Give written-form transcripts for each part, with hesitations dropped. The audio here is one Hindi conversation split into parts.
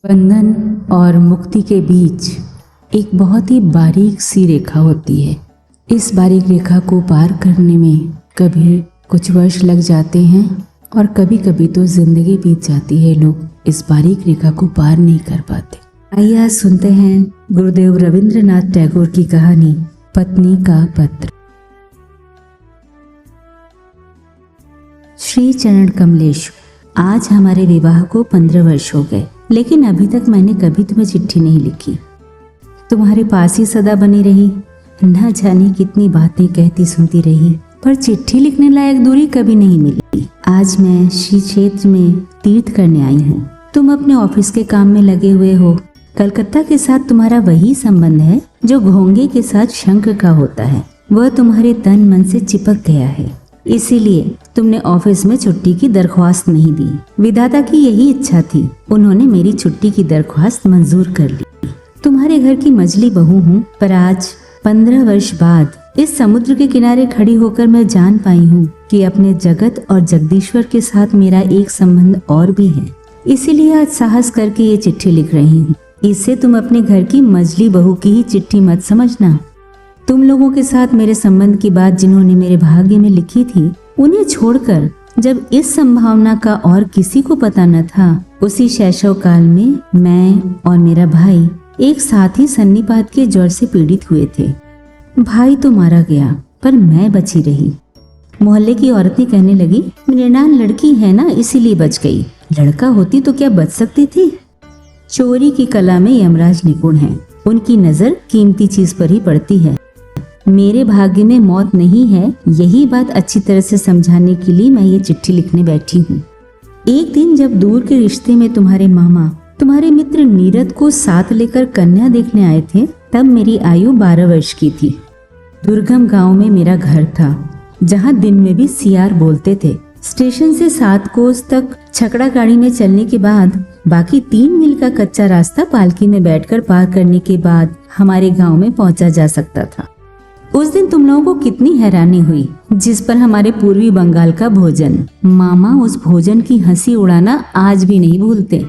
बंधन और मुक्ति के बीच एक बहुत ही बारीक सी रेखा होती है। इस बारीक रेखा को पार करने में कभी कुछ वर्ष लग जाते हैं और कभी कभी तो जिंदगी बीत जाती है। लोग इस बारीक रेखा को पार नहीं कर पाते। आइए आज सुनते हैं गुरुदेव रविंद्रनाथ टैगोर की कहानी पत्नी का पत्र। श्री चरण कमलेश, आज हमारे विवाह को 15 वर्ष हो गए, लेकिन अभी तक मैंने कभी तुम्हें चिट्ठी नहीं लिखी। तुम्हारे पास ही सदा बनी रही, न जाने कितनी बातें कहती सुनती रही, पर चिट्ठी लिखने लायक दूरी कभी नहीं मिली। आज मैं श्री क्षेत्र में तीर्थ करने आई हूँ। तुम अपने ऑफिस के काम में लगे हुए हो। कलकत्ता के साथ तुम्हारा वही संबंध है जो घोंगे के साथ शंख का होता है। वह तुम्हारे तन मन से चिपक गया है, इसीलिए तुमने ऑफिस में छुट्टी की दरख्वास्त नहीं दी। विधाता की यही इच्छा थी, उन्होंने मेरी छुट्टी की दरख्वास्त मंजूर कर ली। तुम्हारे घर की मझली बहू हूँ, पर आज 15 वर्ष बाद इस समुद्र के किनारे खड़ी होकर मैं जान पाई हूँ कि अपने जगत और जगदीश्वर के साथ मेरा एक संबंध और भी है। इसीलिए आज साहस करके ये चिट्ठी लिख रही हूँ। इससे तुम अपने घर की मझली बहू की ही चिट्ठी मत समझना। तुम लोगों के साथ मेरे संबंध की बात जिन्होंने मेरे भाग्य में लिखी थी, उन्हें छोड़कर जब इस संभावना का और किसी को पता न था, उसी शैशव काल में मैं और मेरा भाई एक साथ ही सन्निपात के ज्वर से पीड़ित हुए थे। भाई तो मारा गया, पर मैं बची रही। मोहल्ले की औरतें कहने लगी, मृणाल लड़की है ना, इसीलिए बच गई। लड़का होती तो क्या बच सकती थी। चोरी की कला में यमराज निपुण हैं, उनकी नजर कीमती चीज पर ही पड़ती है। मेरे भाग्य में मौत नहीं है, यही बात अच्छी तरह से समझाने के लिए मैं ये चिट्ठी लिखने बैठी हूँ। एक दिन जब दूर के रिश्ते में तुम्हारे मामा तुम्हारे मित्र नीरद को साथ लेकर कन्या देखने आए थे, तब मेरी आयु 12 वर्ष की थी। दुर्गम गांव में मेरा घर था, जहाँ दिन में भी सियार बोलते थे। स्टेशन से 7 कोस तक छकड़ा गाड़ी में चलने के बाद बाकी 3 मील का कच्चा रास्ता पालकी में बैठकर पार करने के बाद हमारे गांव में पहुंचा जा सकता था। उस दिन तुम लोगों को कितनी हैरानी हुई, जिस पर हमारे पूर्वी बंगाल का भोजन। मामा उस भोजन की हंसी उड़ाना आज भी नहीं भूलते।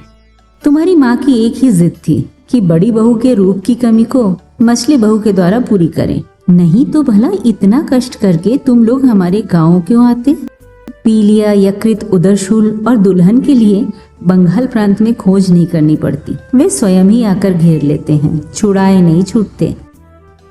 तुम्हारी माँ की एक ही जिद थी कि बड़ी बहू के रूप की कमी को मछली बहू के द्वारा पूरी करें, नहीं तो भला इतना कष्ट करके तुम लोग हमारे गाँव क्यों आते। पीलिया, यकृत, उदरशूल और दुल्हन के लिए बंगाल प्रांत में खोज नहीं करनी पड़ती, वे स्वयं ही आकर घेर लेते हैं, छुड़ाए नहीं छूटते।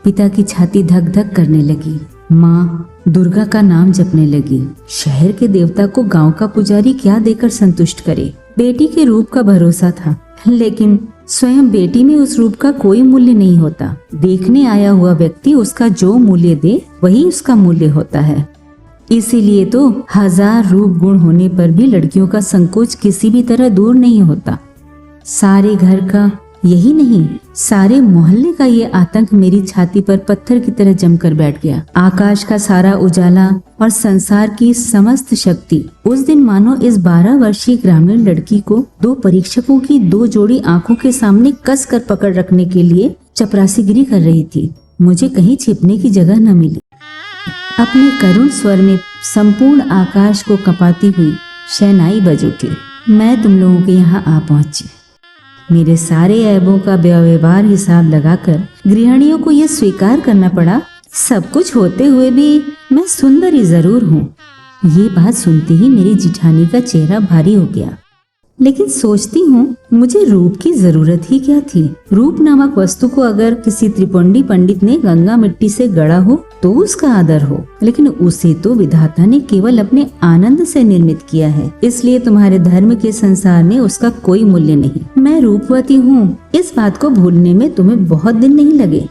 पिता की छाती धक धक करने लगी। माँ दुर्गा का नाम जपने लगी। शहर के देवता को गांव का पुजारी क्या देकर संतुष्ट करे। बेटी के रूप का भरोसा था, लेकिन स्वयं बेटी में उस रूप का कोई मूल्य नहीं होता। देखने आया हुआ व्यक्ति उसका जो मूल्य दे वही उसका मूल्य होता है। इसीलिए तो 1000 रूप गुण होने पर भी लड़कियों का संकोच किसी भी तरह दूर नहीं होता। सारे घर का, यही नहीं सारे मोहल्ले का ये आतंक मेरी छाती पर पत्थर की तरह जमकर बैठ गया। आकाश का सारा उजाला और संसार की समस्त शक्ति उस दिन मानो इस 12 वर्षीय ग्रामीण लड़की को 2 परीक्षकों की 2 जोड़ी आंखों के सामने कस कर पकड़ रखने के लिए चपरासीगिरी कर रही थी। मुझे कहीं छिपने की जगह न मिली। अपने करुण स्वर में संपूर्ण आकाश को कपाती हुई शहनाई बज उठी। मैं तुम लोगों के यहाँ आ पहुंची। मेरे सारे ऐबों का व्यवहार हिसाब लगाकर गृहिणियों को यह स्वीकार करना पड़ा, सब कुछ होते हुए भी मैं सुंदरी जरूर हूँ। ये बात सुनते ही मेरी जिठानी का चेहरा भारी हो गया। लेकिन सोचती हूँ, मुझे रूप की जरूरत ही क्या थी। रूप नामक वस्तु को अगर किसी त्रिपुंडी पंडित ने गंगा मिट्टी से गढ़ा हो तो उसका आदर हो, लेकिन उसे तो विधाता ने केवल अपने आनंद से निर्मित किया है। इसलिए तुम्हारे धर्म के संसार में उसका कोई मूल्य नहीं। मैं रूपवती हूँ, इस बात को भूलने में तुम्हें बहुत दिन नहीं लगे,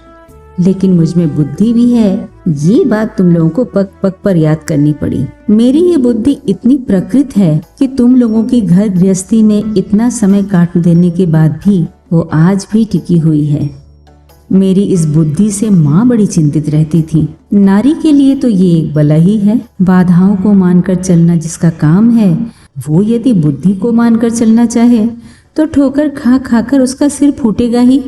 लेकिन मुझ में बुद्धि भी है। ये बात तुम लोगों को पग पग पर याद करनी पड़ी। मेरी ये बुद्धि इतनी प्रकृत है कि तुम लोगों की घर गृहस्थी में इतना समय काट देने के बाद भी वो आज भी टिकी हुई है। मेरी इस बुद्धि से माँ बड़ी चिंतित रहती थी। नारी के लिए तो ये एक बला ही है। बाधाओं को मानकर चलना जिसका काम है, वो यदि बुद्धि को मानकर चलना चाहे तो ठोकर खा खाकर उसका सिर फूटेगा ही।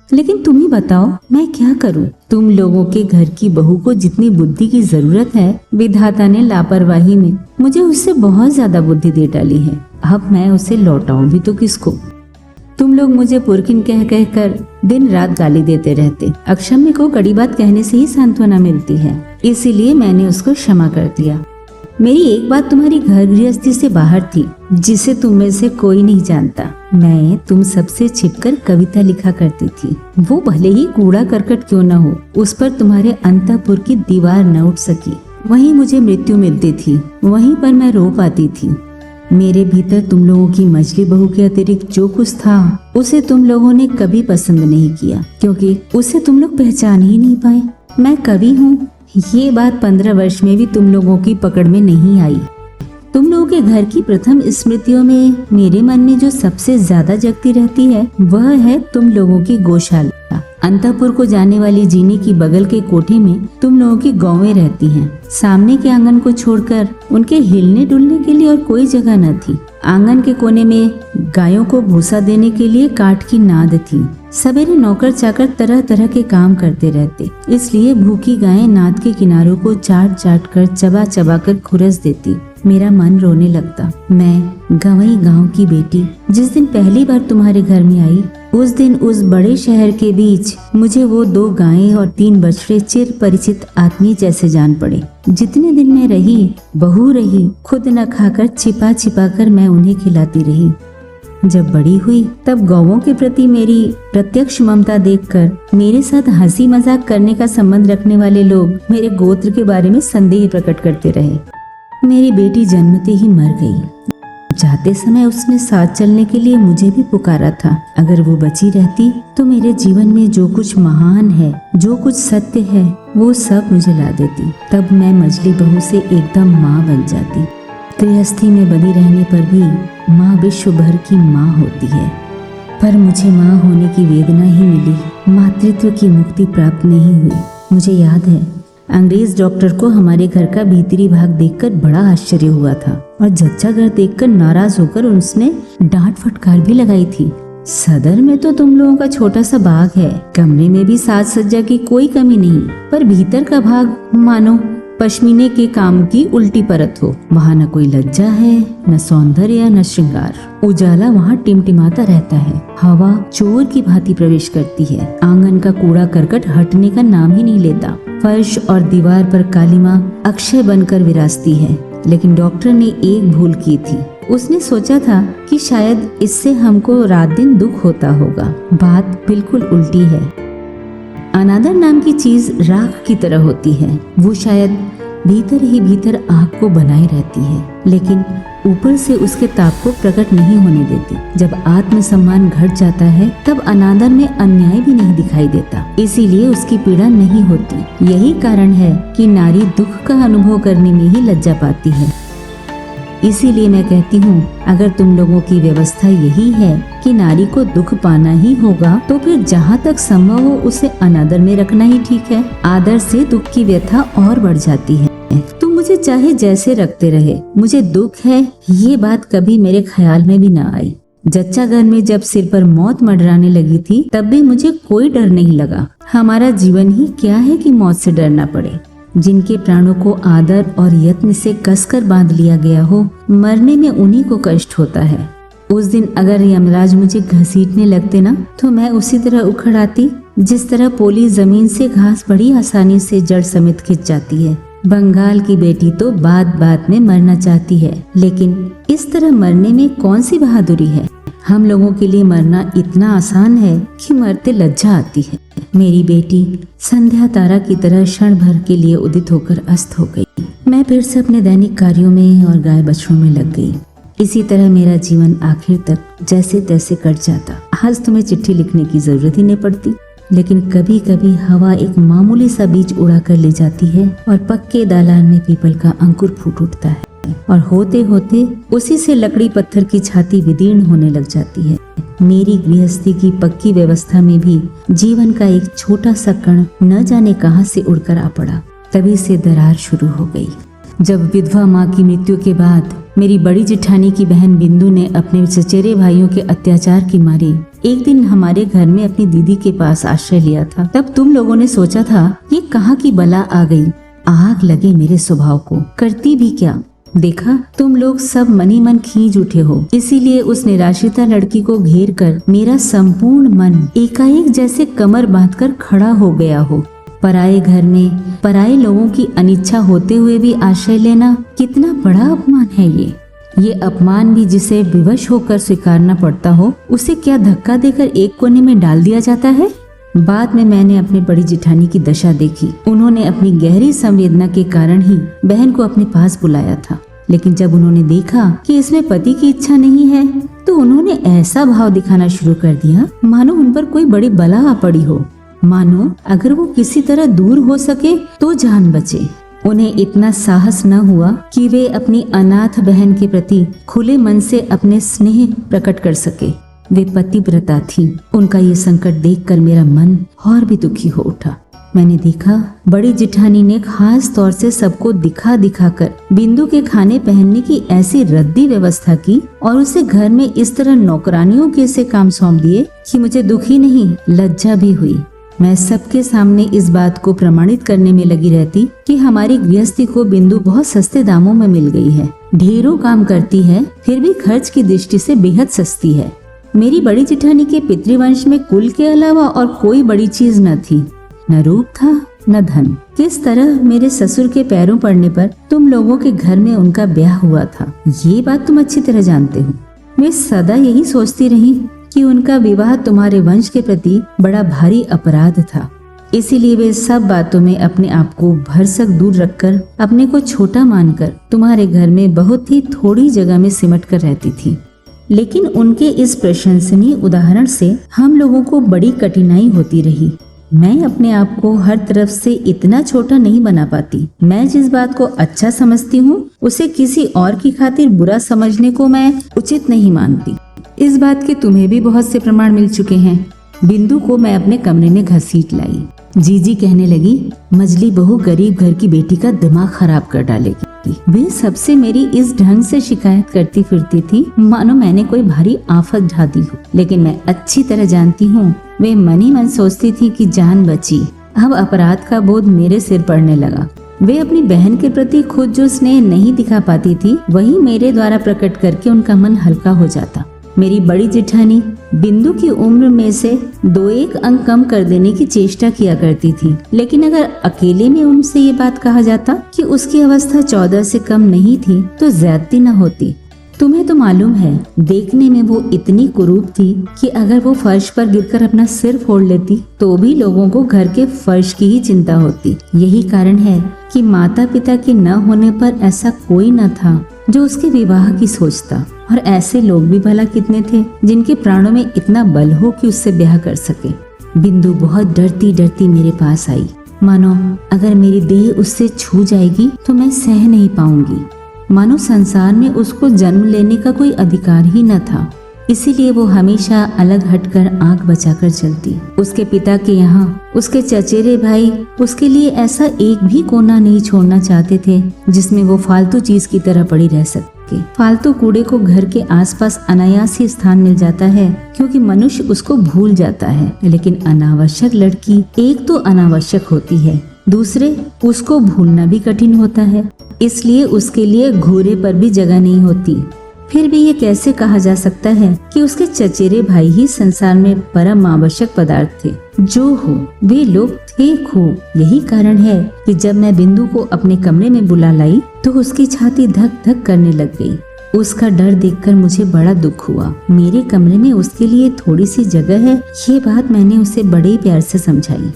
लेकिन तुम ही बताओ, मैं क्या करूं? तुम लोगों के घर की बहू को जितनी बुद्धि की जरूरत है, विधाता ने लापरवाही में मुझे उससे बहुत ज्यादा बुद्धि दे डाली है। अब मैं उसे लौटाऊं भी तो किसको? तुम लोग मुझे पुरखिन कह कह कर दिन रात गाली देते रहते। अक्षम्य को कड़ी बात कहने से ही सांत्वना मिलती है, इसीलिए मैंने उसको क्षमा कर दिया। मेरी एक बात तुम्हारी घर गृहस्थी से बाहर थी, जिसे तुम में से कोई नहीं जानता। मैं तुम सबसे छिपकर कविता लिखा करती थी। वो भले ही कूड़ा करकट क्यों न हो, उस पर तुम्हारे अंतःपुर की दीवार न उठ सकी। वहीं मुझे मृत्यु मिलती थी, वहीं पर मैं रो पाती थी। मेरे भीतर तुम लोगों की मछली बहू के अतिरिक्त जो कुछ था, उसे तुम लोगों ने कभी पसंद नहीं किया, क्योंकि उसे तुम लोग पहचान ही नहीं पाए। मैं कवि हूँ, ये बात 15 वर्ष में भी तुम लोगों की पकड़ में नहीं आई। तुम लोगों के घर की प्रथम स्मृतियों में मेरे मन में जो सबसे ज्यादा जगती रहती है, वह है तुम लोगों की गौशाला। अंतःपुर को जाने वाली जीने की बगल के कोठे में तुम लोगों की गौवें रहती हैं। सामने के आंगन को छोड़कर उनके हिलने डुलने के लिए और कोई जगह न थी। आंगन के कोने में गायों को भूसा देने के लिए काठ की नाद थी। सवेरे नौकर चाकर तरह तरह के काम करते रहते, इसलिए भूखी गायें नाद के किनारों को चाट चाट कर चबा चबा कर खुरस देती। मेरा मन रोने लगता। मैं गंवई गांव की बेटी जिस दिन पहली बार तुम्हारे घर में आई, उस दिन उस बड़े शहर के बीच मुझे वो 2 गायें और 3 बछड़े चिर परिचित आदमी जैसे जान पड़े। जितने दिन मैं रही, बहू रही, खुद न खाकर छिपा छिपा कर मैं उन्हें खिलाती रही। जब बड़ी हुई तब गौवों के प्रति मेरी प्रत्यक्ष ममता देखकर मेरे साथ हंसी मजाक करने का संबंध रखने वाले लोग मेरे गोत्र के बारे में संदेह प्रकट करते रहे। मेरी बेटी जन्मते ही मर गई। जाते समय उसने साथ चलने के लिए मुझे भी पुकारा था। अगर वो बची रहती तो मेरे जीवन में जो कुछ महान है, जो कुछ सत्य है, वो सब मुझे ला देती। तब मैं मझली बहू से एकदम माँ बन जाती। गृहस्थी में बनी रहने पर भी माँ विश्व भर की माँ होती है, पर मुझे माँ होने की वेदना ही मिली, मातृत्व की मुक्ति प्राप्त नहीं हुई। मुझे याद है अंग्रेज डॉक्टर को हमारे घर का भीतरी भाग देखकर बड़ा आश्चर्य हुआ था और जच्चा घर देखकर नाराज होकर उसने डांट फटकार भी लगाई थी। सदर में तो तुम लोगों का छोटा सा बाग है, कमरे में भी साज सज्जा की कोई कमी नहीं, पर भीतर का भाग मानो पश्मीने के काम की उल्टी परत हो। वहाँ न कोई लज्जा है, न सौंदर्य, न श्रृंगार। उजाला वहाँ टिमटिमाता रहता है, हवा चोर की भांति प्रवेश करती है। आंगन का कूड़ा करकट हटने का नाम ही नहीं लेता। फर्श और दीवार पर कालीमा अक्षय बनकर विराजती है। लेकिन डॉक्टर ने एक भूल की थी। उसने सोचा था कि शायद इससे हमको रात दिन दुख होता होगा। बात बिल्कुल उल्टी है। अनादर नाम की चीज राख की तरह होती है। वो शायद भीतर ही भीतर आग को बनाए रहती है, लेकिन ऊपर से उसके ताप को प्रकट नहीं होने देती। जब आत्मसम्मान घट जाता है तब अनादर में अन्याय भी नहीं दिखाई देता, इसीलिए उसकी पीड़ा नहीं होती। यही कारण है कि नारी दुख का अनुभव करने में ही लज्जा पाती है। इसीलिए मैं कहती हूँ, अगर तुम लोगों की व्यवस्था यही है कि नारी को दुख पाना ही होगा, तो फिर जहाँ तक संभव हो उसे अनादर में रखना ही ठीक है। आदर से दुख की व्यथा और बढ़ जाती है। तुम मुझे चाहे जैसे रखते रहे, मुझे दुख है ये बात कभी मेरे ख्याल में भी न आई। जच्चा घर में जब सिर पर मौत मंडराने लगी थी, तब भी मुझे कोई डर नहीं लगा। हमारा जीवन ही क्या है कि मौत से डरना पड़े। जिनके प्राणों को आदर और यत्न से कसकर बांध लिया गया हो, मरने में उन्हीं को कष्ट होता है। उस दिन अगर यमराज मुझे घसीटने लगते ना, तो मैं उसी तरह उखड़ आती जिस तरह पोली जमीन से घास बड़ी आसानी से जड़ समेत खिंच जाती है। बंगाल की बेटी तो बात बात में मरना चाहती है, लेकिन इस तरह मरने में कौन सी बहादुरी है। हम लोगों के लिए मरना इतना आसान है कि मरते लज्जा आती है। मेरी बेटी संध्या तारा की तरह क्षण भर के लिए उदित होकर अस्त हो गई। मैं फिर से अपने दैनिक कार्यों में और गाय बछड़ों में लग गई। इसी तरह मेरा जीवन आखिर तक जैसे तैसे कट जाता। आज तुम्हें चिट्ठी लिखने की जरूरत ही नहीं पड़ती, लेकिन कभी कभी हवा एक मामूली सा बीज उड़ा कर ले जाती है और पक्के दालान में पीपल का अंकुर फूट उठता है, और होते होते उसी से लकड़ी पत्थर की छाती विदीर्ण होने लग जाती है। मेरी गृहस्थी की पक्की व्यवस्था में भी जीवन का एक छोटा सा कण न जाने कहां से उड़कर आ पड़ा। तभी से दरार शुरू हो गई। जब विधवा माँ की मृत्यु के बाद मेरी बड़ी जेठानी की बहन बिंदु ने अपने चचेरे भाइयों के अत्याचार की मारी एक दिन हमारे घर में अपनी दीदी के पास आश्रय लिया था, तब तुम लोगों ने सोचा था ये कहाँ की बला आ गई। आग लगे मेरे स्वभाव को, करती भी क्या। देखा, तुम लोग सब मनी मन खींच उठे हो, इसीलिए उस निराश्रिता लड़की को घेर कर मेरा संपूर्ण मन एकाएक जैसे कमर बांधकर खड़ा हो गया हो। पराये घर में पराये लोगों की अनिच्छा होते हुए भी आश्रय लेना कितना बड़ा अपमान है। ये अपमान भी जिसे विवश होकर स्वीकारना पड़ता हो, उसे क्या धक्का देकर एक कोने में डाल दिया जाता है। बाद में मैंने अपनी बड़ी जेठानी की दशा देखी। उन्होंने अपनी गहरी संवेदना के कारण ही बहन को अपने पास बुलाया था, लेकिन जब उन्होंने देखा कि इसमें पति की इच्छा नहीं है, तो उन्होंने ऐसा भाव दिखाना शुरू कर दिया मानो उन पर कोई बड़ी बला आ पड़ी हो, मानो अगर वो किसी तरह दूर हो सके तो जान बचे। उन्हें इतना साहस न हुआ कि वे अपनी अनाथ बहन के प्रति खुले मन से अपने स्नेह प्रकट कर सके। वे पतिव्रता थी। उनका ये संकट देखकर मेरा मन और भी दुखी हो उठा। मैंने देखा बड़ी जिठानी ने खास तौर से सबको दिखा दिखा कर बिंदु के खाने पहनने की ऐसी रद्दी व्यवस्था की और उसे घर में इस तरह नौकरानियों के से काम सौंप दिए कि मुझे दुखी नहीं, लज्जा भी हुई। मैं सबके सामने इस बात को प्रमाणित करने में लगी रहती कि हमारी गृहस्थी को बिंदु बहुत सस्ते दामों में मिल गई है। ढेरों काम करती है, फिर भी खर्च की दृष्टि से बेहद सस्ती है। मेरी बड़ी जिठानी के पितृवंश में कुल के अलावा और कोई बड़ी चीज न थी, न रूप था न धन। किस तरह मेरे ससुर के पैरों पड़ने पर तुम लोगों के घर में उनका ब्याह हुआ था, ये बात तुम अच्छी तरह जानते हो। मैं सदा यही सोचती रही कि उनका विवाह तुम्हारे वंश के प्रति बड़ा भारी अपराध था, इसीलिए वे सब बातों में अपने आप को भरसक दूर रखकर अपने को छोटा मानकर तुम्हारे घर में बहुत ही थोड़ी जगह में सिमट कर रहती थी। लेकिन उनके इस प्रशंसनीय उदाहरण से हम लोगों को बड़ी कठिनाई होती रही। मैं अपने आप को हर तरफ से इतना छोटा नहीं बना पाती। मैं जिस बात को अच्छा समझती हूँ उसे किसी और की खातिर बुरा समझने को मैं उचित नहीं मानती। इस बात के तुम्हें भी बहुत से प्रमाण मिल चुके हैं। बिंदु को मैं अपने कमरे में घसीट लाई। जीजी कहने लगी, मजली बहू गरीब घर की बेटी का दिमाग खराब कर डालेगी। वे सबसे मेरी इस ढंग से शिकायत करती फिरती थी मानो मैंने कोई भारी आफत ढा दी हो। लेकिन मैं अच्छी तरह जानती हूँ वे मन ही मन सोचती थी कि जान बची। अब अपराध का बोझ मेरे सिर पड़ने लगा। वे अपनी बहन के प्रति खुद जो स्नेह नहीं दिखा पाती थी, वही मेरे द्वारा प्रकट करके उनका मन हल्का हो जाता। मेरी बड़ी जेठानी बिंदु की उम्र में से 2-1 अंक कम कर देने की चेष्टा किया करती थी, लेकिन अगर अकेले में उनसे ये बात कहा जाता कि उसकी अवस्था 14 से कम नहीं थी तो ज्यादती न होती। तुम्हें तो मालूम है, देखने में वो इतनी कुरूप थी कि अगर वो फर्श पर गिरकर अपना सिर फोड़ लेती तो भी लोगों को घर के फर्श की ही चिंता होती। यही कारण है कि माता पिता के न होने पर ऐसा कोई न था जो उसके विवाह की सोचता, और ऐसे लोग भी भला कितने थे जिनके प्राणों में इतना बल हो कि उससे ब्याह कर सके। बिंदु बहुत डरती डरती मेरे पास आई, मानो अगर मेरी देह उससे छू जाएगी तो मैं सह नहीं पाऊंगी, मानो संसार में उसको जन्म लेने का कोई अधिकार ही न था। इसीलिए वो हमेशा अलग हटकर आंख बचाकर चलती। उसके पिता के यहाँ उसके चचेरे भाई उसके लिए ऐसा एक भी कोना नहीं छोड़ना चाहते थे जिसमें वो फालतू चीज की तरह पड़ी रह सके। फालतू कूड़े को घर के आसपास अनायास ही स्थान मिल जाता है क्योंकि मनुष्य उसको भूल जाता है, लेकिन अनावश्यक लड़की एक तो अनावश्यक होती है, दूसरे उसको भूलना भी कठिन होता है, इसलिए उसके लिए घूरे पर भी जगह नहीं होती। फिर भी ये कैसे कहा जा सकता है कि उसके चचेरे भाई ही संसार में परम आवश्यक पदार्थ थे। जो हो वे लोग थे खूब। यही कारण है कि जब मैं बिंदु को अपने कमरे में बुला लाई तो उसकी छाती धक धक करने लग गई। उसका डर देखकर मुझे बड़ा दुख हुआ। मेरे कमरे में उसके लिए थोड़ी सी जगह है, ये बात मैंने उसे बड़े प्यार से समझाई।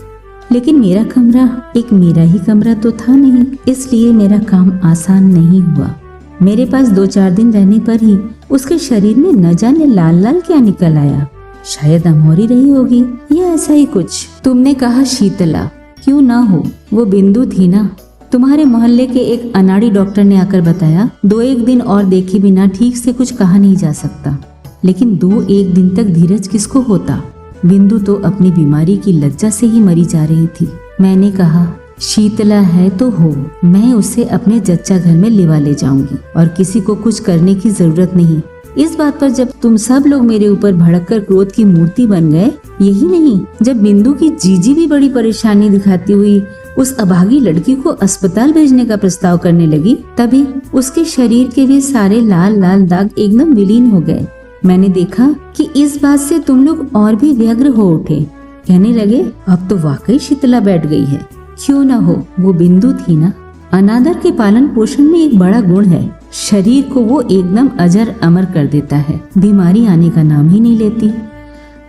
लेकिन मेरा कमरा एक मेरा ही कमरा तो था नहीं, इसलिए मेरा काम आसान नहीं हुआ। मेरे पास 2-4 दिन रहने पर ही उसके शरीर में न जाने लाल लाल क्या निकल आया। शायद अमोरी रही होगी या ऐसा ही कुछ। तुमने कहा शीतला, क्यों ना हो, वो बिंदु थी ना। तुम्हारे मोहल्ले के एक अनाड़ी डॉक्टर ने आकर बताया 2-1 दिन और देखे बिना ठीक से कुछ कहा नहीं जा सकता। लेकिन 2-1 दिन तक धीरज किसको होता। बिंदु तो अपनी बीमारी की लज्जा से ही मरी जा रही थी। मैंने कहा, शीतला है तो हो, मैं उसे अपने जच्चा घर में लिवा ले जाऊंगी और किसी को कुछ करने की जरूरत नहीं। इस बात पर जब तुम सब लोग मेरे ऊपर भड़ककर क्रोध की मूर्ति बन गए, यही नहीं, जब बिंदु की जीजी भी बड़ी परेशानी दिखाती हुई उस अभागी लड़की को अस्पताल भेजने का प्रस्ताव करने लगी, तभी उसके शरीर के वे सारे लाल लाल दाग एकदम विलीन हो गए। मैंने देखा कि इस बात से तुम लोग और भी व्यग्र हो उठे। कहने लगे, अब तो वाकई शीतला बैठ गई है। क्यों ना हो, वो बिंदु थी ना। अनादर के पालन पोषण में एक बड़ा गुण है, शरीर को वो एकदम अजर अमर कर देता है। बीमारी आने का नाम ही नहीं लेती।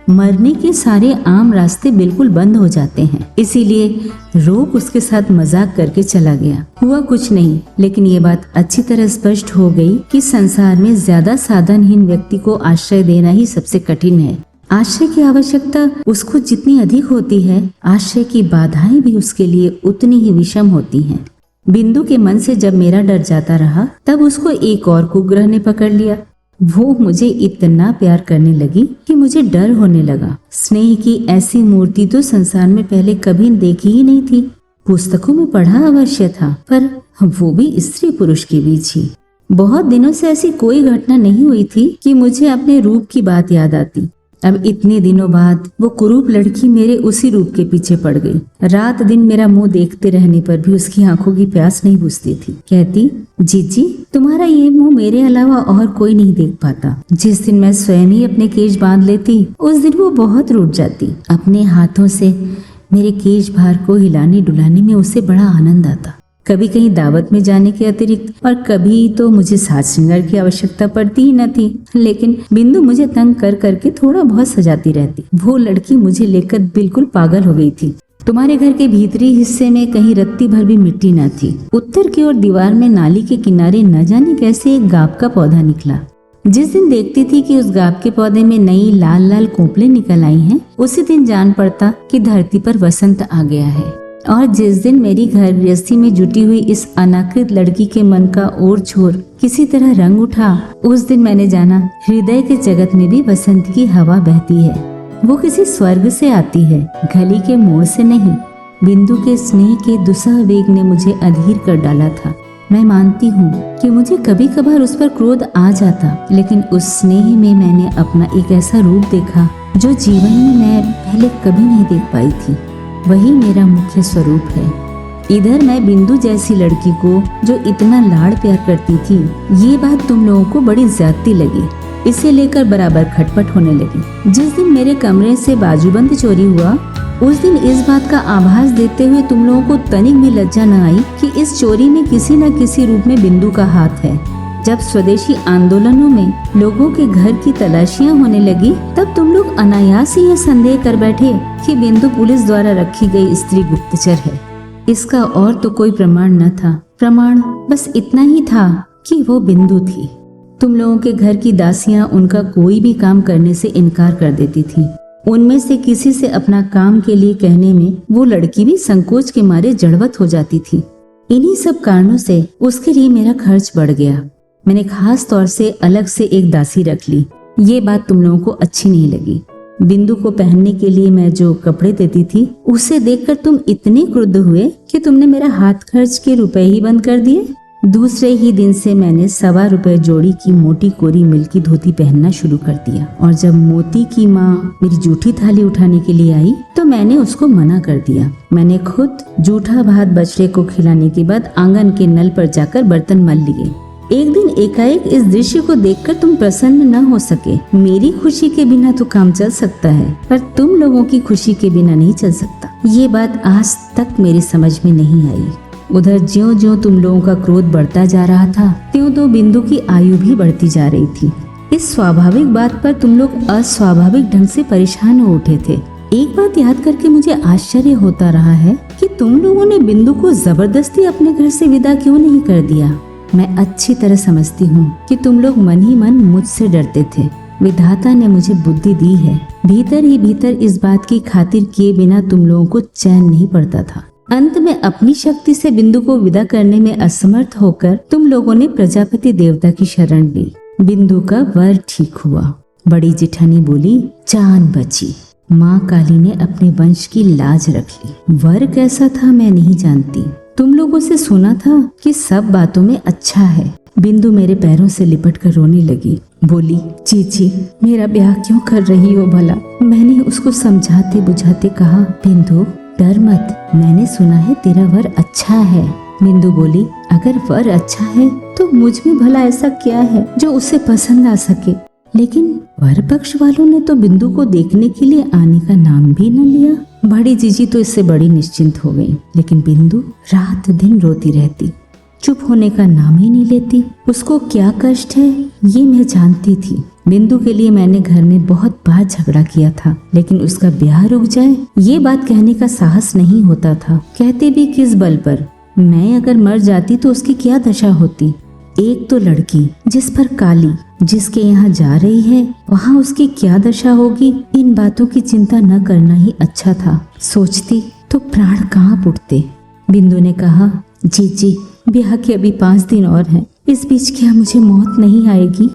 मरने के सारे आम रास्ते बिल्कुल बंद हो जाते हैं। इसीलिए रोग उसके साथ मजाक करके चला गया। हुआ कुछ नहीं, लेकिन ये बात अच्छी तरह स्पष्ट हो गई कि संसार में ज्यादा साधनहीन व्यक्ति को आश्रय देना ही सबसे कठिन है। आश्रय की आवश्यकता उसको जितनी अधिक होती है, आश्रय की बाधाएं भी उसके लिए उतनी ही विषम होती हैं। बिंदु के मन से जब मेरा डर जाता रहा, तब उसको एक और कुग्रह ने पकड़ लिया। वो मुझे इतना प्यार करने लगी कि मुझे डर होने लगा। स्नेह की ऐसी मूर्ति तो संसार में पहले कभी देखी ही नहीं थी। पुस्तकों में पढ़ा अवश्य था, पर वो भी स्त्री पुरुष के बीच ही। बहुत दिनों से ऐसी कोई घटना नहीं हुई थी कि मुझे अपने रूप की बात याद आती। अब इतने दिनों बाद वो कुरूप लड़की मेरे उसी रूप के पीछे पड़ गई। रात दिन मेरा मुंह देखते रहने पर भी उसकी आंखों की प्यास नहीं बुझती थी। कहती, जीजी, तुम्हारा ये मुंह मेरे अलावा और कोई नहीं देख पाता। जिस दिन मैं स्वयं ही अपने केश बांध लेती, उस दिन वो बहुत रूठ जाती। अपने हाथों से मेरे केश भार को हिलाने डुलाने में उसे बड़ा आनंद आता। कभी कहीं दावत में जाने के अतिरिक्त और कभी तो मुझे साज श्रृंगार की आवश्यकता पड़ती ही न थी, लेकिन बिंदु मुझे तंग कर करके थोड़ा बहुत सजाती रहती। वो लड़की मुझे लेकर बिल्कुल पागल हो गई थी। तुम्हारे घर के भीतरी हिस्से में कहीं रत्ती भर भी मिट्टी न थी। उत्तर की ओर दीवार में नाली के किनारे न जाने कैसे एक गाब का पौधा निकला। जिस दिन देखती थी कि उस गाब के पौधे में नई लाल लाल कोपलें निकल आई हैं, उसी दिन जान पड़ता कि धरती पर वसंत आ गया है। और जिस दिन मेरी घर गृहस्थी में जुटी हुई इस अनाकृत लड़की के मन का ओर छोर किसी तरह रंग उठा, उस दिन मैंने जाना हृदय के जगत में भी वसंत की हवा बहती है। वो किसी स्वर्ग से आती है, गली के मोड़ से नहीं। बिंदु के स्नेह के दुस्सह वेग ने मुझे अधीर कर डाला था। मैं मानती हूँ कि मुझे कभी कभार उस पर क्रोध आ जाता, लेकिन उस स्नेह में मैंने अपना एक ऐसा रूप देखा जो जीवन में मैं पहले कभी नहीं देख पाई थी। वही मेरा मुख्य स्वरूप है। इधर मैं बिंदु जैसी लड़की को जो इतना लाड़ प्यार करती थी, ये बात तुम लोगों को बड़ी ज्यादती लगी। इसे लेकर बराबर खटपट होने लगी। जिस दिन मेरे कमरे से बाजूबंद चोरी हुआ, उस दिन इस बात का आभास देते हुए तुम लोगों को तनिक भी लज्जा न आई कि इस चोरी में किसी न किसी रूप में बिंदु का हाथ है। जब स्वदेशी आंदोलनों में लोगों के घर की तलाशियां होने लगी, तब तुम लोग अनायास ही यह संदेह कर बैठे कि बिंदु पुलिस द्वारा रखी गई स्त्री गुप्तचर है। इसका और तो कोई प्रमाण न था। प्रमाण बस इतना ही था कि वो बिंदु थी। तुम लोगों के घर की दासियां उनका कोई भी काम करने से इनकार कर देती थी। उनमें से किसी से अपना काम के लिए कहने में वो लड़की भी संकोच के मारे जड़वत हो जाती थी। इन्हीं सब कारणों से उसके लिए मेरा खर्च बढ़ गया। मैंने खास तौर से अलग से एक दासी रख ली। ये बात तुम लोगों को अच्छी नहीं लगी। बिंदु को पहनने के लिए मैं जो कपड़े देती थी, उसे देखकर तुम इतने क्रुद्ध हुए कि तुमने मेरा हाथ खर्च के रुपए ही बंद कर दिए। दूसरे ही दिन से मैंने 1.25 रुपए जोड़ी की मोटी कोरी मिल की धोती पहनना शुरू कर दिया। और जब मोती की माँ मेरी जूठी थाली उठाने के लिए आई, तो मैंने उसको मना कर दिया। मैंने खुद जूठा भात बछड़े को खिलाने के बाद आंगन के नल पर जाकर बर्तन मल लिए। एक दिन एकाएक इस दृश्य को देखकर तुम प्रसन्न न हो सके। मेरी खुशी के बिना तो काम चल सकता है, पर तुम लोगों की खुशी के बिना नहीं चल सकता। ये बात आज तक मेरी समझ में नहीं आई। उधर ज्यों ज्यों तुम लोगों का क्रोध बढ़ता जा रहा था, त्यों तो बिंदु की आयु भी बढ़ती जा रही थी। इस स्वाभाविक बात पर तुम लोग अस्वाभाविक ढंग से परेशान हो उठे थे। एक बात याद करके मुझे आश्चर्य होता रहा है कि तुम लोगों ने बिंदु को जबरदस्ती अपने घर से विदा क्यों नहीं कर दिया। मैं अच्छी तरह समझती हूँ कि तुम लोग मन ही मन मुझसे डरते थे। विधाता ने मुझे बुद्धि दी है। भीतर ही भीतर इस बात की खातिर किए बिना तुम लोगों को चैन नहीं पड़ता था। अंत में अपनी शक्ति से बिंदु को विदा करने में असमर्थ होकर तुम लोगों ने प्रजापति देवता की शरण ली। बिंदु का वर ठीक हुआ। बड़ी जेठानी बोली, जान बची। माँ काली ने अपने वंश की लाज रख ली। वर कैसा था मैं नहीं जानती। तुम लोगों से सुना था कि सब बातों में अच्छा है। बिंदु मेरे पैरों से लिपट कर रोने लगी। बोली, चीची, मेरा ब्याह क्यों कर रही हो भला। मैंने उसको समझाते बुझाते कहा, बिंदु डर मत, मैंने सुना है तेरा वर अच्छा है। बिंदु बोली, अगर वर अच्छा है तो मुझ में भला ऐसा क्या है जो उसे पसंद आ सके। लेकिन वर पक्ष वालों ने तो बिंदु को देखने के लिए आने का नाम भी न लिया। बड़ी जीजी तो इससे बड़ी निश्चिंत हो गई, लेकिन बिंदु रात दिन रोती रहती, चुप होने का नाम ही नहीं लेती। उसको क्या कष्ट है ये मैं जानती थी। बिंदु के लिए मैंने घर में बहुत बार झगड़ा किया था, लेकिन उसका ब्याह रुक जाए ये बात कहने का साहस नहीं होता था। कहते भी किस बल पर। मैं अगर मर जाती तो उसकी क्या दशा होती। एक तो लड़की जिस पर काली जिसके यहाँ जा रही है, वहाँ उसकी क्या दशा होगी। इन बातों की चिंता न करना ही अच्छा था। सोचती तो प्राण कहाँ उठते। बिंदु ने कहा, जी ब्याह के अभी 5 दिन और हैं, इस बीच क्या मुझे मौत नहीं आएगी।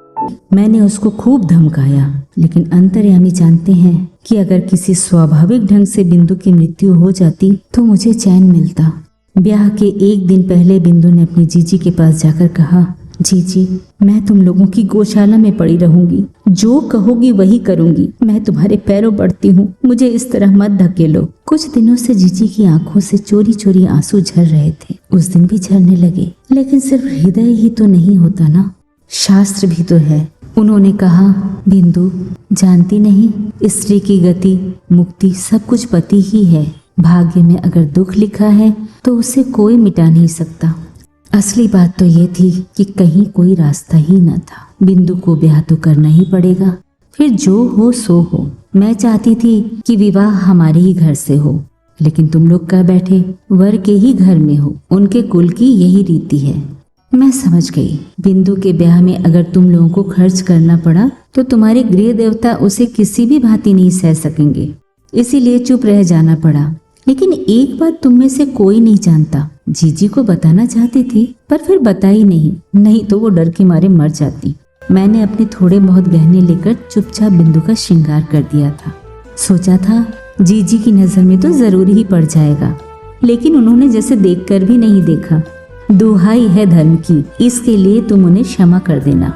मैंने उसको खूब धमकाया, लेकिन अंतर्यामी जानते हैं कि अगर किसी स्वाभाविक ढंग से बिंदु की मृत्यु हो जाती तो मुझे चैन मिलता। ब्याह के 1 दिन पहले बिंदु ने अपनी जीजी के पास जाकर कहा, जीजी मैं तुम लोगों की गौशाला में पड़ी रहूंगी, जो कहोगी वही करूंगी। मैं तुम्हारे पैरों पड़ती हूँ, मुझे इस तरह मत धकेलो। कुछ दिनों से जीजी की आंखों से चोरी चोरी आंसू झर रहे थे। उस दिन भी झरने लगे, लेकिन सिर्फ हृदय ही तो नहीं होता ना, शास्त्र भी तो है। उन्होंने कहा, बिंदु जानती नहीं, स्त्री की गति मुक्ति सब कुछ पति ही है। भाग्य में अगर दुख लिखा है तो उसे कोई मिटा नहीं सकता। असली बात तो ये थी कि कहीं कोई रास्ता ही न था। बिंदु को ब्याह तो करना ही पड़ेगा, फिर जो हो सो हो। मैं चाहती थी कि विवाह हमारे ही घर से हो, लेकिन तुम लोग कह बैठे वर के ही घर में हो, उनके कुल की यही रीति है। मैं समझ गई, बिंदु के ब्याह में अगर तुम लोगों को खर्च करना पड़ा तो तुम्हारे गृह देवता उसे किसी भी भांति नहीं सह सकेंगे, इसीलिए चुप रह जाना पड़ा। लेकिन एक बात तुम में से कोई नहीं जानता। जीजी को बताना चाहती थी पर फिर बताई नहीं तो वो डर के मारे मर जाती। मैंने अपने थोड़े बहुत गहने लेकर चुपचाप बिंदु का श्रृंगार कर दिया था। सोचा था जीजी की नजर में तो जरूर ही पड़ जाएगा, लेकिन उन्होंने जैसे देखकर भी नहीं देखा। दुहाई है धर्म की, इसके लिए तुम उन्हें क्षमा कर देना।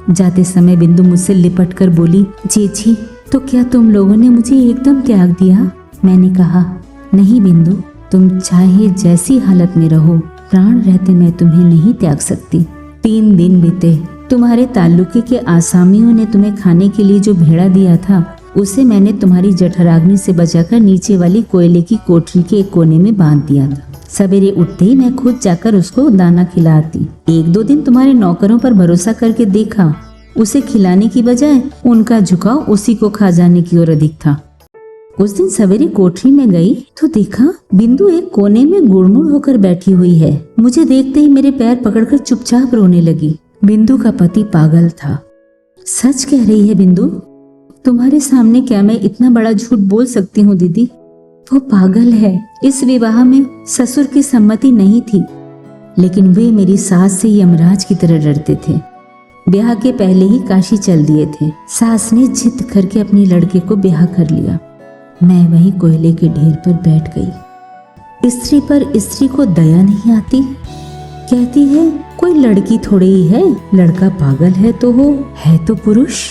जाते समय बिंदु मुझसे लिपट कर बोली, जीजी तो क्या तुम लोगों ने मुझे एकदम त्याग दिया। मैंने कहा, नहीं बिंदु, तुम चाहे जैसी हालत में रहो, प्राण रहते मैं तुम्हें नहीं त्याग सकती। 3 दिन बीते, तुम्हारे ताल्लुके के आसामियों ने तुम्हें खाने के लिए जो भेड़ा दिया था उसे मैंने तुम्हारी जठराग्नि से बचाकर नीचे वाली कोयले की कोठरी के एक कोने में बांध दिया था। सवेरे उठते ही मैं खुद जाकर उसको दाना खिलाती। 1-2 दिन तुम्हारे नौकरों पर भरोसा करके देखा, उसे खिलाने की बजाय उनका झुकाव उसी को खा जाने की ओर अधिक था। उस दिन सवेरे कोठरी में गई तो देखा बिंदु एक कोने में गुड़मुड़ होकर बैठी हुई है। मुझे देखते ही मेरे पैर पकड़कर चुपचाप रोने लगी। बिंदु का पति पागल था। सच कह रही है बिंदु, तुम्हारे सामने क्या मैं इतना बड़ा झूठ बोल सकती हूँ दीदी। वो पागल है। इस विवाह में ससुर की सम्मति नहीं थी, लेकिन वे मेरी सास से यमराज की तरह डरते थे। ब्याह के पहले ही काशी चल दिए थे। सास ने जिद करके अपने लड़के को ब्याह कर लिया। मैं वहीं कोयले के ढेर पर बैठ गई। स्त्री पर स्त्री को दया नहीं आती। कहती है कोई लड़की थोड़ी ही है, लड़का पागल है तो हो, है तो पुरुष।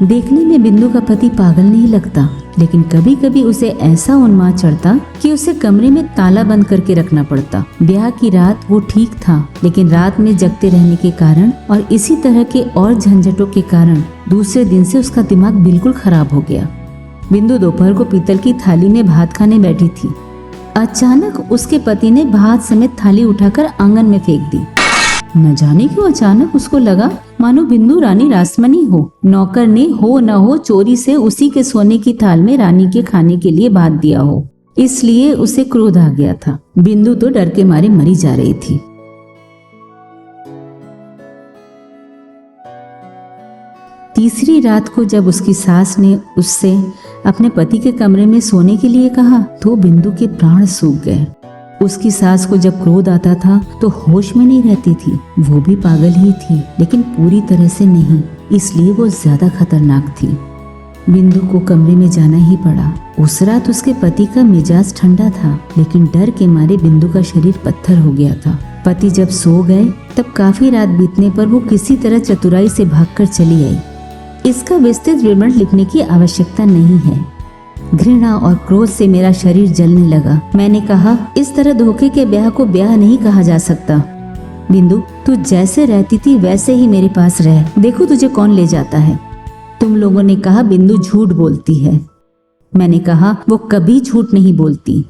देखने में बिंदु का पति पागल नहीं लगता, लेकिन कभी कभी उसे ऐसा उन्माद चढ़ता कि उसे कमरे में ताला बंद करके रखना पड़ता। ब्याह की रात वो ठीक था, लेकिन रात में जगते रहने के कारण और इसी तरह के और झंझटों के कारण दूसरे दिन से उसका दिमाग बिल्कुल खराब हो गया। बिंदु दोपहर को पीतल की थाली में भात खाने बैठी थी। अचानक उसके पति ने भात समेत थाली उठाकर आंगन में फेंक दी। न जाने क्यों अचानक उसको लगा मानो बिंदु रानी रासमनी हो। नौकर ने हो न हो चोरी से उसी के सोने की थाल में रानी के खाने के लिए भात दिया हो, इसलिए उसे क्रोध आ गया था। बिंदु तो डर के मारे मरी जा रही थी। तीसरी रात को जब उसकी सास ने उससे अपने पति के कमरे में सोने के लिए कहा तो बिंदु के प्राण सूख गए। उसकी सास को जब क्रोध आता था तो होश में नहीं रहती थी। वो भी पागल ही थी, लेकिन पूरी तरह से नहीं, इसलिए वो ज्यादा खतरनाक थी। बिंदु को कमरे में जाना ही पड़ा। उस रात उसके पति का मिजाज ठंडा था, लेकिन डर के मारे बिंदु का शरीर पत्थर हो गया था। पति जब सो गए तब काफी रात बीतने पर वो किसी तरह चतुराई से भागकर चली आई। इसका विस्तृत विवरण लिखने की आवश्यकता नहीं है। घृणा और क्रोध से मेरा शरीर जलने लगा। मैंने कहा, इस तरह धोखे के ब्याह को ब्याह नहीं कहा जा सकता। बिंदु, तू जैसे रहती थी वैसे ही मेरे पास रह, देखो तुझे कौन ले जाता है। तुम लोगों ने कहा बिंदु झूठ बोलती है। मैंने कहा, वो कभी झूठ नहीं बोलती।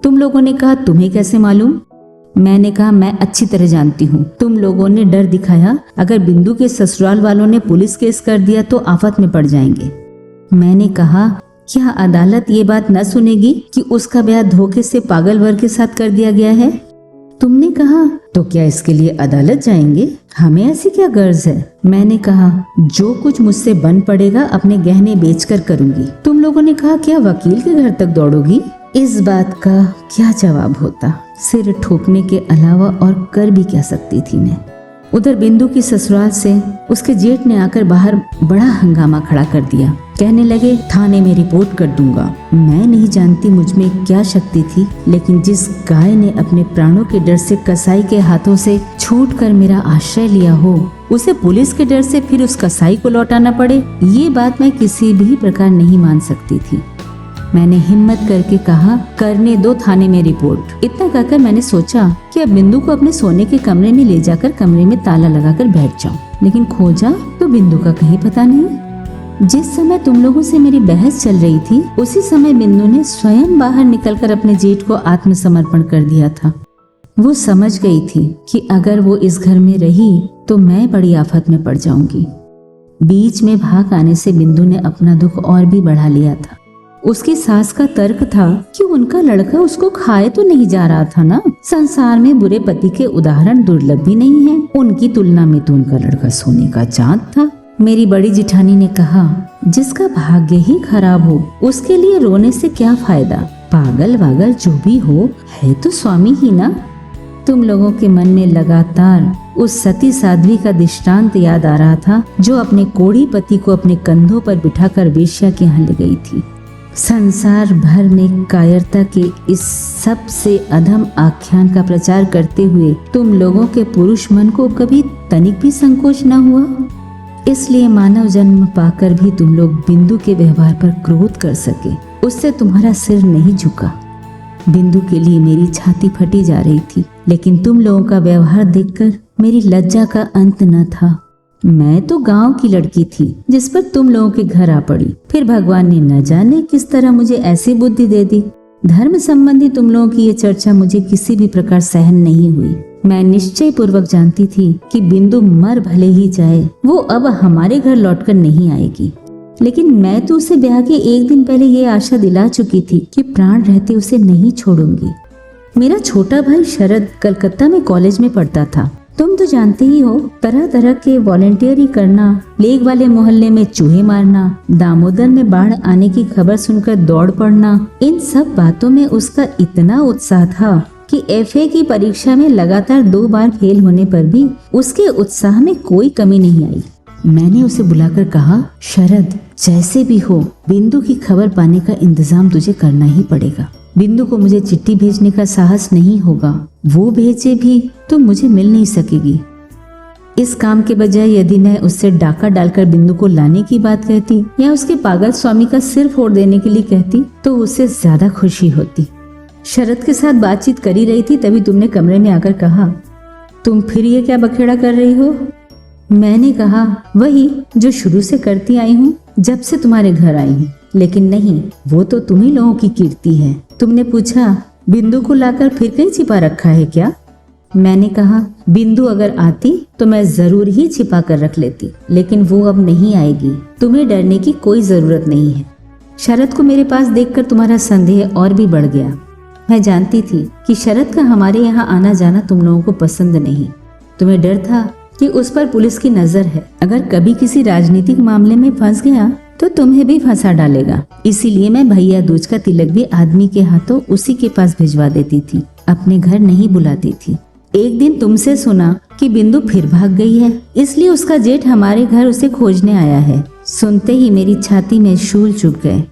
तुम लोगों ने कहा, तुम्हें कैसे मालूम? मैंने कहा, मैं अच्छी तरह जानती हूँ। तुम लोगों ने डर दिखाया, अगर बिंदु के ससुराल वालों ने पुलिस केस कर दिया तो आफत में पड़ जाएंगे। मैंने कहा, क्या अदालत ये बात न सुनेगी कि उसका ब्याह धोखे से पागल वर्ग के साथ कर दिया गया है? तुमने कहा, तो क्या इसके लिए अदालत जाएंगे? हमें ऐसी क्या गर्ज है? मैंने कहा, जो कुछ मुझसे बन पड़ेगा अपने गहने बेचकर करूंगी। तुम लोगों ने कहा, क्या वकील के घर तक दौड़ोगी? इस बात का क्या जवाब होता? सिर ठोकने के अलावा और कर भी क्या सकती थी मैं। उधर बिंदु की ससुराल से उसके जेठ ने आकर बाहर बड़ा हंगामा खड़ा कर दिया। कहने लगे, थाने में रिपोर्ट कर दूंगा। मैं नहीं जानती मुझ में क्या शक्ति थी, लेकिन जिस गाय ने अपने प्राणों के डर से कसाई के हाथों से छूटकर मेरा आश्रय लिया हो, उसे पुलिस के डर से फिर उस कसाई को लौटाना पड़े, ये बात मैं किसी भी प्रकार नहीं मान सकती थी। मैंने हिम्मत करके कहा, करने दो थाने में रिपोर्ट। इतना कहकर मैंने सोचा कि अब बिंदु को अपने सोने के कमरे में ले जाकर कमरे में ताला लगाकर बैठ जाऊं, लेकिन खोजा तो बिंदु का कहीं पता नहीं। जिस समय तुम लोगों से मेरी बहस चल रही थी, उसी समय बिंदु ने स्वयं बाहर निकलकर अपने जेठ को आत्मसमर्पण कर दिया था। वो समझ गई थी कि अगर वो इस घर में रही तो मैं बड़ी आफत में पड़ जाऊंगी। बीच में भाग आने से बिंदु ने अपना दुख और भी बढ़ा लिया था। उसकी सास का तर्क था कि उनका लड़का उसको खाए तो नहीं जा रहा था ना। संसार में बुरे पति के उदाहरण दुर्लभ भी नहीं है। उनकी तुलना में तो उनका लड़का सोने का चांद था। मेरी बड़ी जिठानी ने कहा, जिसका भाग्य ही खराब हो उसके लिए रोने से क्या फायदा। पागल वागल जो भी हो, है तो स्वामी ही ना। तुम लोगों के मन में लगातार उस सती साध्वी का दृष्टांत याद आ रहा था, जो अपने कोढ़ी पति को अपने कंधों पर बिठाकर वेश्या के यहाँ ले गई थी। संसार भर में कायरता के इस सबसे अधम आख्यान का प्रचार करते हुए तुम लोगों के पुरुष मन को कभी तनिक भी संकोच न हुआ। इसलिए मानव जन्म पाकर भी तुम लोग बिंदु के व्यवहार पर क्रोध कर सके। उससे तुम्हारा सिर नहीं झुका। बिंदु के लिए मेरी छाती फटी जा रही थी, लेकिन तुम लोगों का व्यवहार देखकर मेरी लज्जा का अंत न था। मैं तो गांव की लड़की थी जिस पर तुम लोगों के घर आ पड़ी। फिर भगवान ने न जाने किस तरह मुझे ऐसी बुद्धि दे दी। धर्म संबंधी तुम लोगों की ये चर्चा मुझे किसी भी प्रकार सहन नहीं हुई। मैं निश्चय पूर्वक जानती थी कि बिंदु मर भले ही जाए, वो अब हमारे घर लौटकर नहीं आएगी। लेकिन मैं तो उसे ब्याह के एक दिन पहले ये आशा दिला चुकी थी कि प्राण रहते उसे नहीं छोड़ूंगी। मेरा छोटा भाई शरद कलकत्ता में कॉलेज में पढ़ता था। तुम तो जानते ही हो, तरह तरह के वॉलेंटियरिंग करना, लेग वाले मोहल्ले में चूहे मारना, दामोदर में बाढ़ आने की खबर सुनकर दौड़ पड़ना, इन सब बातों में उसका इतना उत्साह था कि एफए की परीक्षा में लगातार 2 बार फेल होने पर भी उसके उत्साह में कोई कमी नहीं आई। मैंने उसे बुलाकर कहा, शरद, जैसे भी हो बिंदु की खबर पाने का इंतजाम तुझे करना ही पड़ेगा। बिंदु को मुझे चिट्ठी भेजने का साहस नहीं होगा। वो भेजे भी तो मुझे मिल नहीं सकेगी। इस काम के बजाय यदि मैं उससे डाका डालकर बिंदु को लाने की बात कहती या उसके पागल स्वामी का सिर फोड़ देने के लिए कहती तो उससे ज्यादा खुशी होती। शरद के साथ बातचीत करी रही थी, तभी तुमने कमरे में आकर कहा, तुम फिर ये क्या बखेड़ा कर रही हो? मैंने कहा, वही जो शुरू से करती आई हूँ जब से तुम्हारे घर आई हूँ। लेकिन नहीं, वो तो तुम्ही लोगों की कीर्ति है। तुमने पूछा, बिंदु को लाकर फिर कहीं छिपा रखा है क्या? मैंने कहा, बिंदु अगर आती तो मैं जरूर ही छिपा कर रख लेती, लेकिन वो अब नहीं आएगी। तुम्हें डरने की कोई जरूरत नहीं है। शरद को मेरे पास देखकर तुम्हारा संदेह और भी बढ़ गया। मैं जानती थी कि शरद का हमारे यहाँ आना जाना तुम लोगों को पसंद नहीं। तुम्हें डर था कि उस पर पुलिस की नजर है। अगर कभी किसी राजनीतिक मामले में फंस गया तो तुम्हें भी फंसा डालेगा। इसीलिए मैं भैया दूज का तिलक भी आदमी के हाथों उसी के पास भिजवा देती थी, अपने घर नहीं बुलाती थी। एक दिन तुमसे सुना कि बिंदु फिर भाग गई है, इसलिए उसका जेठ हमारे घर उसे खोजने आया है। सुनते ही मेरी छाती में शूल चुभ गए।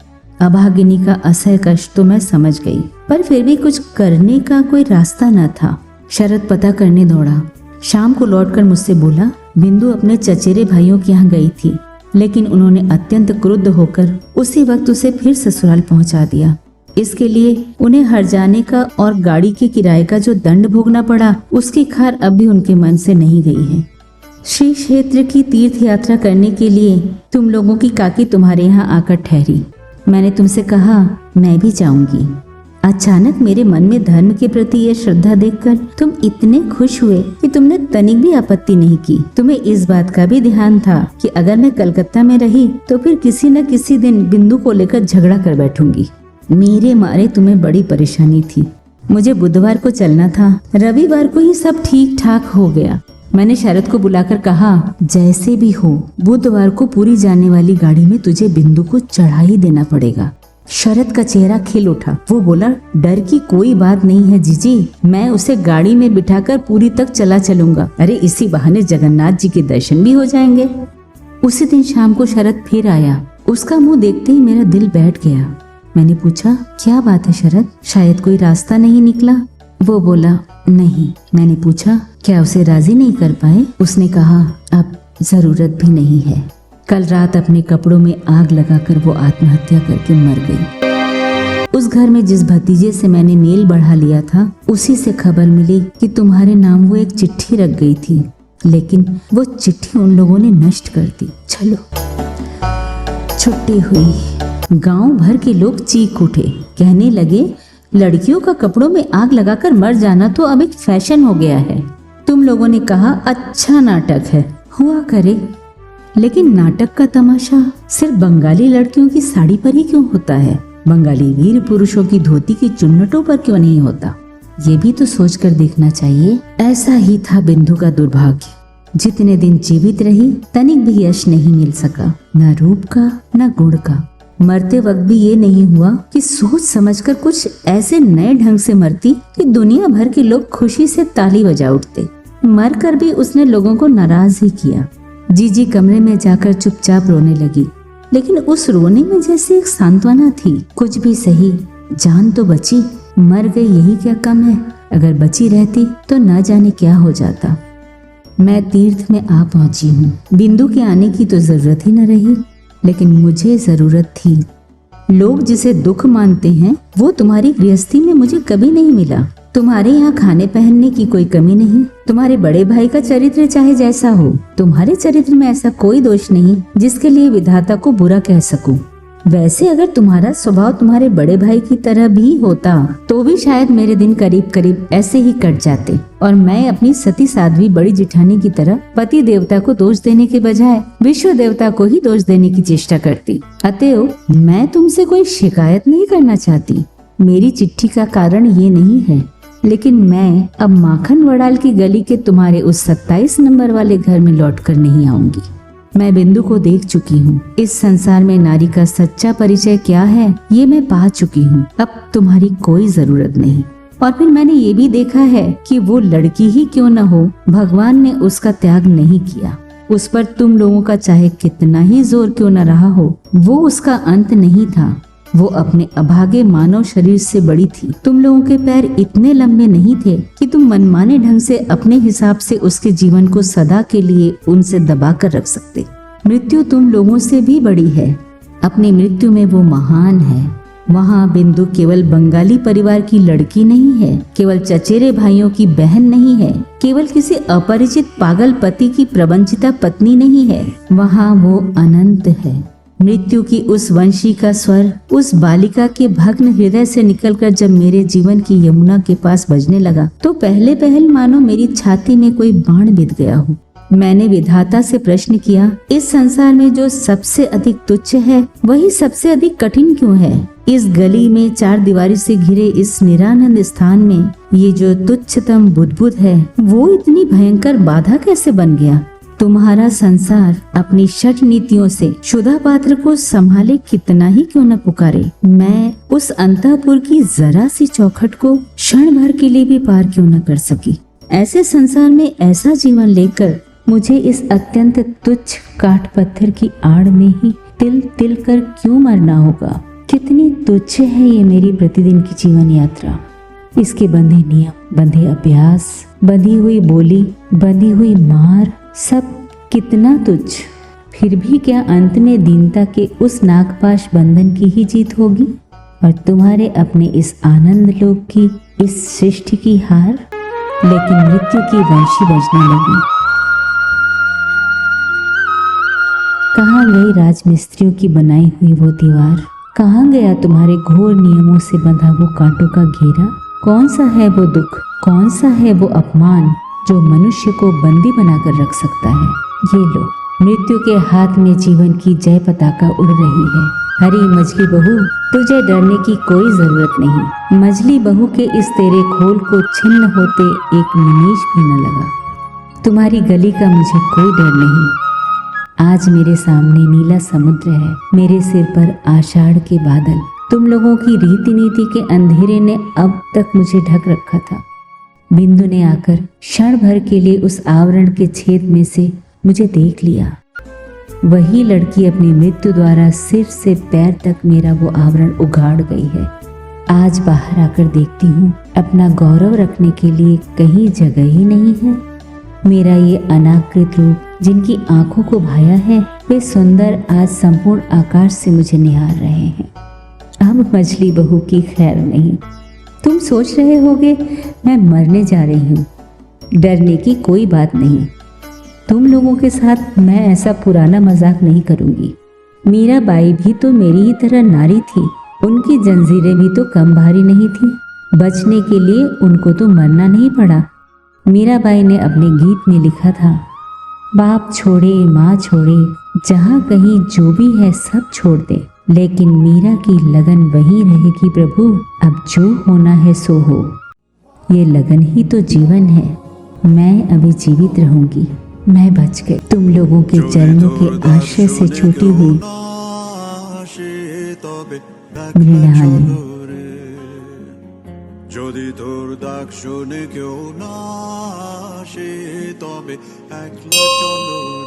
अभागिनी का असह्य कष्ट तो मैं समझ गई, पर फिर भी कुछ करने का कोई रास्ता न था। शरद पता करने दौड़ा। शाम को लौटकर मुझसे बोला, बिंदु अपने चचेरे भाइयों के यहाँ गई थी। लेकिन उन्होंने अत्यंत क्रुद्ध होकर उसी वक्त उसे फिर ससुराल पहुंचा दिया। इसके लिए उन्हें हर जाने का और गाड़ी के किराए का जो दंड भोगना पड़ा, उसकी खार अब भी उनके मन से नहीं गई है। श्री क्षेत्र की तीर्थ यात्रा करने के लिए तुम लोगों की काकी तुम्हारे यहाँ आकर ठहरी। मैंने तुमसे कहा मैं भी जाऊंगी। अचानक मेरे मन में धर्म के प्रति यह श्रद्धा देखकर तुम इतने खुश हुए कि तुमने तनिक भी आपत्ति नहीं की। तुम्हें इस बात का भी ध्यान था कि अगर मैं कलकत्ता में रही तो फिर किसी न किसी दिन बिंदु को लेकर झगड़ा कर बैठूंगी। मेरे मारे तुम्हें बड़ी परेशानी थी। मुझे बुधवार को चलना था, रविवार को ही सब ठीक ठाक हो गया। मैंने शरद को बुलाकर कहा, जैसे भी हो बुधवार को पूरी जाने वाली गाड़ी में तुझे बिंदु को चढ़ा ही देना पड़ेगा। शरद का चेहरा खिल उठा। वो बोला, डर की कोई बात नहीं है जीजी, मैं उसे गाड़ी में बिठाकर पूरी तक चला चलूंगा। अरे इसी बहाने जगन्नाथ जी के दर्शन भी हो जाएंगे। उसी दिन शाम को शरद फिर आया। उसका मुंह देखते ही मेरा दिल बैठ गया। मैंने पूछा, क्या बात है शरद, शायद कोई रास्ता नहीं निकला? वो बोला, नहीं। मैंने पूछा, क्या उसे राजी नहीं कर पाए? उसने कहा, अब जरूरत भी नहीं है। कल रात अपने कपड़ों में आग लगाकर वो आत्महत्या करके मर गई। उस घर में जिस भतीजे से मैंने मेल बढ़ा लिया था, उसी से खबर मिली कि तुम्हारे नाम वो एक चिट्ठी रख गई थी, लेकिन वो चिट्ठी उन लोगों ने नष्ट कर दी। चलो, छुट्टी हुई। गांव भर के लोग चीख उठे, कहने लगे, लड़कियों का कपड़ों में आग लगाकर मर जाना तो अब एक फैशन हो गया है। तुम लोगों ने कहा, अच्छा नाटक है, हुआ करे, लेकिन नाटक का तमाशा सिर्फ बंगाली लड़कियों की साड़ी पर ही क्यों होता है? बंगाली वीर पुरुषों की धोती की चुन्नटों पर क्यों नहीं होता? ये भी तो सोचकर देखना चाहिए। ऐसा ही था बिंदु का दुर्भाग्य। जितने दिन जीवित रही तनिक भी यश नहीं मिल सका, न रूप का न गुण का। मरते वक्त भी ये नहीं हुआ कि सोच समझकर कुछ ऐसे नए ढंग से मरती कि दुनिया भर के लोग खुशी से ताली बजा उठते। मरकर भी उसने लोगों को नाराज ही किया। जीजी कमरे में जाकर चुपचाप रोने लगी, लेकिन उस रोने में जैसे एक सांत्वना थी। कुछ भी सही, जान तो बची, मर गई यही क्या कम है? अगर बची रहती तो न जाने क्या हो जाता। मैं तीर्थ में आ पहुंची हूँ। बिंदु के आने की तो जरूरत ही न रही, लेकिन मुझे जरूरत थी। लोग जिसे दुख मानते हैं वो तुम्हारी गृहस्थी में मुझे कभी नहीं मिला। तुम्हारे यहाँ खाने पहनने की कोई कमी नहीं। तुम्हारे बड़े भाई का चरित्र चाहे जैसा हो, तुम्हारे चरित्र में ऐसा कोई दोष नहीं जिसके लिए विधाता को बुरा कह सकूं। वैसे अगर तुम्हारा स्वभाव तुम्हारे बड़े भाई की तरह भी होता तो भी शायद मेरे दिन करीब करीब ऐसे ही कट जाते और मैं अपनी सती साध्वी बड़ी जिठानी की तरह पति देवता को दोष देने के बजाय विश्व देवता को ही दोष देने की चेष्टा करती। अतएव मैं तुमसे कोई शिकायत नहीं करना चाहती। मेरी चिट्ठी का कारण ये नहीं है, लेकिन मैं अब माखन वड़ाल की गली के तुम्हारे उस 27 नंबर वाले घर में लौटकर नहीं आऊंगी। मैं बिंदु को देख चुकी हूँ। इस संसार में नारी का सच्चा परिचय क्या है ये मैं पा चुकी हूँ। अब तुम्हारी कोई जरूरत नहीं। और फिर मैंने ये भी देखा है कि वो लड़की ही क्यों न हो, भगवान ने उसका त्याग नहीं किया। उस पर तुम लोगों का चाहे कितना ही जोर क्यों न रहा हो, वो उसका अंत नहीं था। वो अपने अभागे मानव शरीर से बड़ी थी। तुम लोगों के पैर इतने लंबे नहीं थे कि तुम मनमाने ढंग से अपने हिसाब से उसके जीवन को सदा के लिए उनसे दबा कर रख सकते। मृत्यु तुम लोगों से भी बड़ी है। अपनी मृत्यु में वो महान है। वहाँ बिंदु केवल बंगाली परिवार की लड़की नहीं है, केवल चचेरे भाइयों की बहन नहीं है, केवल किसी अपरिचित पागल पति की प्रवंचिता पत्नी नहीं है। वहाँ वो अनंत है। मृत्यु की उस वंशी का स्वर उस बालिका के भग्न हृदय से निकलकर जब मेरे जीवन की यमुना के पास बजने लगा तो पहले पहल मानो मेरी छाती में कोई बाण बिध गया हो। मैंने विधाता से प्रश्न किया, इस संसार में जो सबसे अधिक तुच्छ है वही सबसे अधिक कठिन क्यों है? इस गली में 4 दीवारी से घिरे इस निरानंद स्थान में ये जो तुच्छतम बुद्बुद है वो इतनी भयंकर बाधा कैसे बन गया? तुम्हारा संसार अपनी षट नीतियों से शुदा पात्र को संभाले कितना ही क्यों न पुकारे, मैं उस अंतःपुर की जरा सी चौखट को क्षण भर के लिए भी पार क्यों न कर सकी। ऐसे संसार में ऐसा जीवन लेकर मुझे इस अत्यंत तुच्छ काठ पत्थर की आड़ में ही तिल तिल कर क्यों मरना होगा? कितनी तुच्छ है ये मेरी प्रतिदिन की जीवन यात्रा। इसके बंधे नियम, बंधे अभ्यास, बंधी हुई बोली, बंधी हुई मार, सब कितना तुच्छ। फिर भी क्या अंत में दीनता के उस नागपाश बंधन की ही जीत होगी और तुम्हारे अपने इस आनंद लोक की, इस सृष्टि की हार? लेकिन मृत्यु की वंशी बजने लगी। कहाँ गई राजमिस्त्रियों की बनाई हुई वो दीवार? कहाँ गया तुम्हारे घोर नियमों से बंधा वो कांटों का घेरा? कौन सा है वो दुख, कौन सा है वो अपमान जो मनुष्य को बंदी बनाकर रख सकता है? ये लो, मृत्यु के हाथ में जीवन की जय पताका उड़ रही है। हरी मछली बहू, तुझे डरने की कोई जरूरत नहीं। मछली बहू के इस तेरे खोल को छिन्न होते एक निमेष भी न लगा। तुम्हारी गली का मुझे कोई डर नहीं। आज मेरे सामने नीला समुद्र है, मेरे सिर पर आषाढ़ के बादल। तुम लोगों की रीति नीति के अंधेरे ने अब तक मुझे ढक रखा था। बिंदु ने आकर क्षण भर के लिए उस आवरण के छेद में से मुझे देख लिया। वही लड़की अपनी मृत्यु द्वारा सिर से पैर तक मेरा वो आवरण उगाड़ गई है। आज बाहर आकर देखती हूँ, अपना गौरव रखने के लिए कहीं जगह ही नहीं है। मेरा ये अनाकृत रूप जिनकी आंखों को भाया है, वे सुंदर आज संपूर्ण आकाश से मुझे निहार रहे हैं। अब मछली बहू की खैर नहीं। तुम सोच रहे होगे मैं मरने जा रही हूँ। डरने की कोई बात नहीं। तुम लोगों के साथ मैं ऐसा पुराना मजाक नहीं करूंगी। मीराबाई भी तो मेरी ही तरह नारी थी। उनकी जंजीरें भी तो कम भारी नहीं थी। बचने के लिए उनको तो मरना नहीं पड़ा। मीराबाई ने अपने गीत में लिखा था, बाप छोड़े माँ छोड़े, जहाँ कहीं जो भी है सब छोड़ दे, लेकिन मीरा की लगन वहीं रहेगी प्रभु। अब जो होना है सो हो। ये लगन ही तो जीवन है। मैं अभी जीवित रहूंगी। मैं बच गई। तुम लोगों के चरणों के आश्रय से छूटी हुई मृणालिनी। যদি তোর ডাক শুনে কেউ না আসে তবে একলা চলো